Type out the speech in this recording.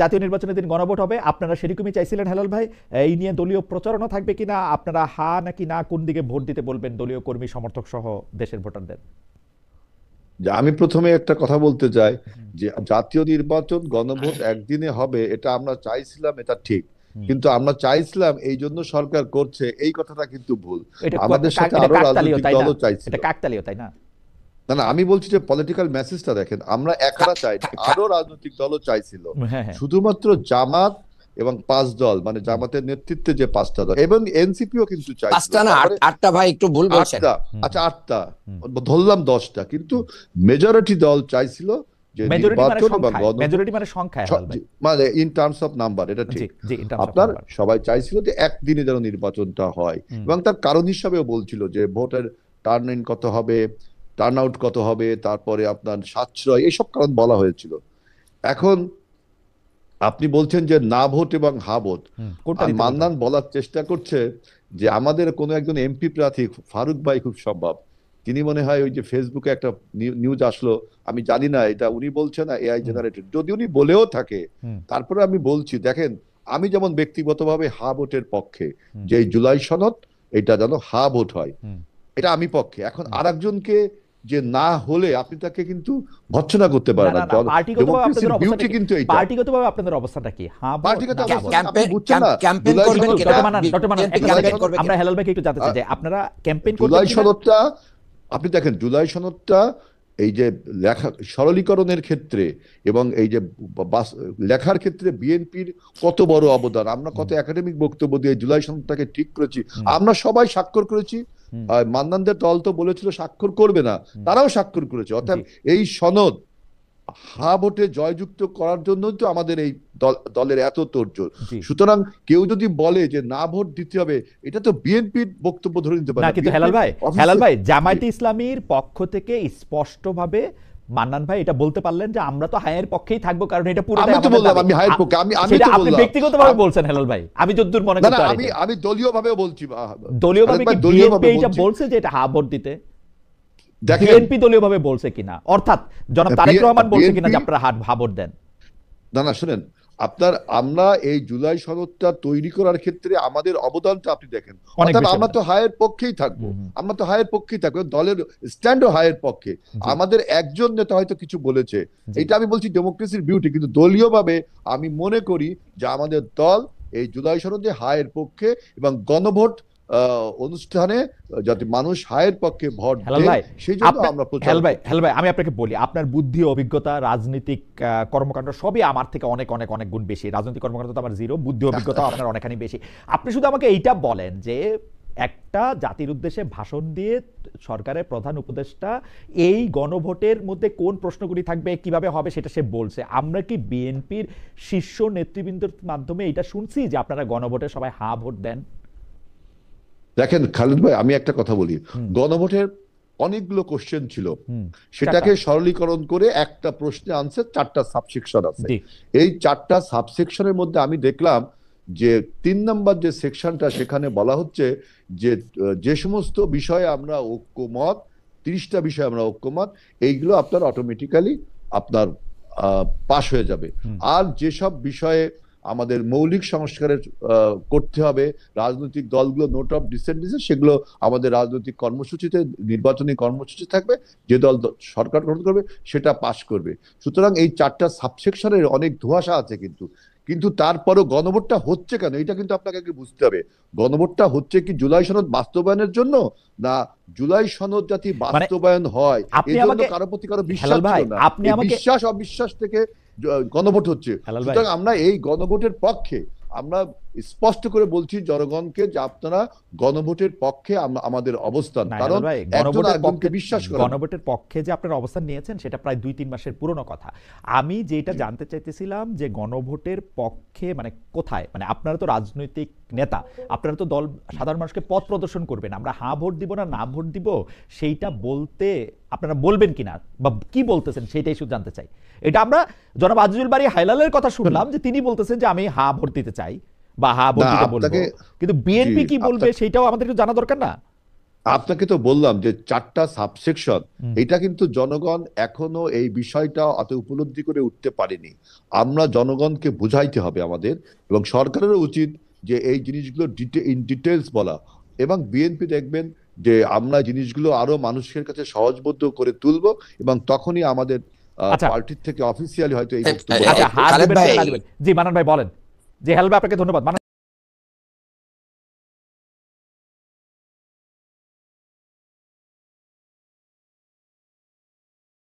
জাতীয় নির্বাচনের দিন গণভোট হবে, আপনারা সেরকমই চাইছিলেন হেলাল ভাই। এই নিয়ে দলীয় প্রচারণা থাকবে কিনা, আপনারা হা নাকি না কোন দিকে ভোট দিতে বলবেন দলীয় কর্মী সমর্থক সহ দেশের ভোটারদের? আমি প্রথমে একটা কথা বলতে চাই যে জাতীয় নির্বাচন গণভোট একদিনে হবে এটা আমরা চাইছিলাম, এটা ঠিক, কিন্তু আমরা চাইছিলাম এই জন্য সরকার করছে এই কথাটা কিন্তু ভুল। আমাদের সাথে আরো রাজনৈতিক দলও চাইছিল। এটা কাকতালীয়, তাই না? না না, আমি বলছি যে পলিটিক্যাল মেসেজটা দেখেন, আমরা একারা চাই, আরো রাজনৈতিক দলও চাইছিল। শুধুমাত্র জামাত এবং 5 দল, মানে জামাতের নেতৃত্বে যে 5টা দল এবং এনসিপিও কিন্তু চাইছিল। 5টা না 8টা ভাই, একটু ভুল বলছেন। আচ্ছা 8টা ধরলাম, 10টা, কিন্তু মেজরিটি দল চাইছিল যে নির্বাচন এবং মেজরিটি মানে সংখ্যা, মানে ইন টার্মস অফ নাম্বার এটা ঠিক। আপনার সবাই চাইছিল যে একদিনে যেন নির্বাচনটা হয়, এবং তার কারণ হিসাবেও বলছিল যে ভোটের টার্ন ইন কত হবে, টার্ন আউট কত হবে, তারপরে আপনার সাশ্রয়, এইসব কারণ বলা হয়েছিল। এখন আপনি বলছেন যে না ভোট এবং হা ভোট। মান্নান বলার চেষ্টা করছে যে আমাদের কোনো একজন এমপি প্রার্থী ফারুক ভাই খুব সম্ভব, তিনি মনে হয় ওই যে ফেসবুকে একটা নিউজ আসলো, আমি জানি না এটা উনি বলছেন না এআই জেনারেটেড, যদি উনি বলেও থাকে, তারপরে আমি বলছি দেখেন, আমি যেমন ব্যক্তিগতভাবে হা ভোটের পক্ষে, যে এই জুলাই সনদ এটা যেন হা ভোট হয়, এটা আমি পক্ষে। এখন আরেকজনকে যে না হলে আপনি তাকে কিন্তু ভর্ৎসনা করতে পারেন না। পার্টিগতভাবে আপনাদের অবস্থানটা কি? আমরা হেলাল ভাইকে একটু জানতে চাই যে আপনারা ক্যাম্পেইন করতে জুলাই সনদটা, আপনি দেখেন জুলাই সনদটা এই যে লেখা সরলীকরণের ক্ষেত্রে এবং এই যে লেখার ক্ষেত্রে বিএনপির কত বড় অবদান, আমরা কত একাডেমিক বক্তব্য দিয়ে জুলাই সনদটাকে ঠিক করেছি, আমরা সবাই স্বাক্ষর করেছি। মান্নানদের দল তো বলেছিল স্বাক্ষর করবে না, তারাও স্বাক্ষর করেছে। অর্থাৎ এই সনদ হা ভোটে জয়যুক্ত করার জন্য তো আমাদের এই দলের এত তোড়জোড়। সুতরাং কেউ যদি বলে যে না ভোট দিতে হবে, এটা তো বিএনপির বক্তব্য ধরে নিতে পারে না। কিন্তু হেলাল ভাই জামায়াতে ইসলামীর পক্ষ থেকে স্পষ্টভাবে মান্নান ভাই এটা বলতে পারলেন যে আমরা তো হায়ের পক্ষেই থাকবো, কারণ এটা পুরো আমি তো বললাম আমি হায়ের পক্ষে, আমি তো আপনি ব্যক্তিগতভাবে বলছেন হেলাল ভাই, আমি যতদূর মনে করতে পারি। আমি দলীয়ভাবে বলছি, দলীয়ভাবে কি বিএনপি এটা বলছে যে এটা হা ভোট দিতে? বিএনপি দলীয়ভাবে বলছে কিনা, অর্থাৎ জনাব তারেক রহমান বলছে কিনা যে আপনারা হা ভোট দেন? না শুনেন, আমরা এই জুলাই সনদটা তৈরি করার ক্ষেত্রে আমাদের অবদানটা আপনি দেখেন, অর্থাৎ আমরা তো হায়ের পক্ষেই থাকবো, দলের স্ট্যান্ডও হায়ের পক্ষে। আমাদের একজন নেতা হয়তো কিছু বলেছে, এটা আমি বলছি ডেমোক্রেসির বিউটি, কিন্তু দলীয়ভাবে আমি মনে করি যে আমাদের দল এই জুলাই সনদে হায়ের পক্ষে, এবং গণভোট অনুষ্ঠানে যাতে মানুষ হায়ের পক্ষে ভোট দেয় সেই জন্য আমরা হেলাল ভাই আমি আপনাকে বলি, আপনার বুদ্ধি, অভিজ্ঞতা, রাজনৈতিক কর্মকাণ্ড সবই আমার থেকে অনেক অনেক অনেক গুণ বেশি। রাজনৈতিক কর্মকাণ্ড তো আমার জিরো, বুদ্ধি অভিজ্ঞতা আপনার অনেকখানি বেশি। আপনি শুধু আমাকে এইটা বলেন যে একটা জাতির উদ্দেশ্যে ভাষণ দিয়ে সরকারের প্রধান উপদেষ্টা এই গণভোটের মধ্যে কোন প্রশ্নগুলি থাকবে, কিভাবে হবে সেটা সে বলছে। আমরা কি বিএনপির শীর্ষ নেতৃবৃন্দের মাধ্যমে এটা শুনছি যে আপনারা গণভোটে সবাই হা ভোট দেন? দেখেন খালেদ ভাই, আমি একটা কথা বলি, গণভোটের অনেকগুলো কোশ্চেন ছিল, সেটাকে সরলীকরণ করে একটা প্রশ্নে আনসার 4টা সাবসেকশন আছে। এই 4টা সাবসেকশনের মধ্যে আমি দেখলাম যে 3 নম্বর যে সেকশনটা, সেখানে বলা হচ্ছে যে যে সমস্ত বিষয়ে আমরা ঐক্যমত, 30টা বিষয়ে আমরা ঐক্যমত, এইগুলো আপনার অটোমেটিক্যালি আপনার পাশ হয়ে যাবে। আর যেসব বিষয়ে আমাদের মৌলিক সংস্কারের করতে হবে, রাজনৈতিক দলগুলো নোট অফ ডিসেন্ট, সেগুলো আমাদের রাজনৈতিক কর্মসূচিতে, নির্বাচনী কর্মসূচি থাকবে, যে দল সরকার গঠন করবে সেটা পাশ করবে। সুতরাং এই 4টা সাবসেকশনের অনেক ধোঁয়াশা আছে, কিন্তু তারপরও গণভোটটা হচ্ছে কেন, এটা কিন্তু আপনাকে বুঝতে হবে। গণভোটটা হচ্ছে কি জুলাই সনদ বাস্তবায়নের জন্য, না জুলাই সনদ যাতে বাস্তবায়ন হয় এই জন্য কারো প্রতি কারো বিশ্বাস ছিল না, বিশ্বাস অবিশ্বাস থেকে গণভোট হচ্ছে। সুতরাং আমরা এই গণভোটের পক্ষে, আমরা স্পষ্ট করে বলছি জনগণকে যে আপনারা গণভোটের পক্ষে আমাদের অবস্থান, কারণ গণভোটের পক্ষে যে আপনারা অবস্থান নিয়েছেন সেটা প্রায় 2-3 মাসের পুরনো কথা। আমি যেটা জানতে চাইতেছিলাম যে গণভোটের পক্ষে মানে কোথায়, মানে আপনারা তো রাজনৈতিক নেতা, আপনারা তো দল সাধারণ মানুষকে পথ প্রদর্শন করবেন, আমরা হ্যাঁ ভোট দিব না ভোট দিব সেইটা বলতে আপনারা বলবেন কিনা বা কি বলতেছেন সেটাই শুধু জানতে চাই। এটা আমরা জনাব আজিজুল বারী হায়লালের কথা শুনলাম যে তিনি বলতেছেন যে আমি হ্যাঁ ভোট দিতে চাই বা হ্যাঁ ভোট দিতে বলবো, কিন্তু বিএনপি কি বলবে সেটাও আমাদের একটু জানা দরকার না? আপনাকে তো বললাম যে 4টা সাবসেকশন, এটা কিন্তু জনগণ এখনো এই বিষয়টা অত উপলব্ধি করে উঠতে পারেনি। আমরা জনগণকে বুঝাইতে হবে আমাদের, এবং সরকারেরও উচিত যে এই জিনিসগুলো ইন ডিটেলস বলা। এবং বিএনপি দেখবেন যে আমরা জিনিসগুলো আরো মানুষের কাছে সহজবোধ্য করে তুলবো, এবং তখনই আমাদের আচ্ছা পার্টির থেকে অফিসিয়ালি হয়তো এই বক্তব্য আচ্ছা, আচ্ছা, হাত খালেদ দিবেন ভাই। না দিবেন। জি মানান ভাই বলেন। জি হেলবে আপনাকে ধন্যবাদ।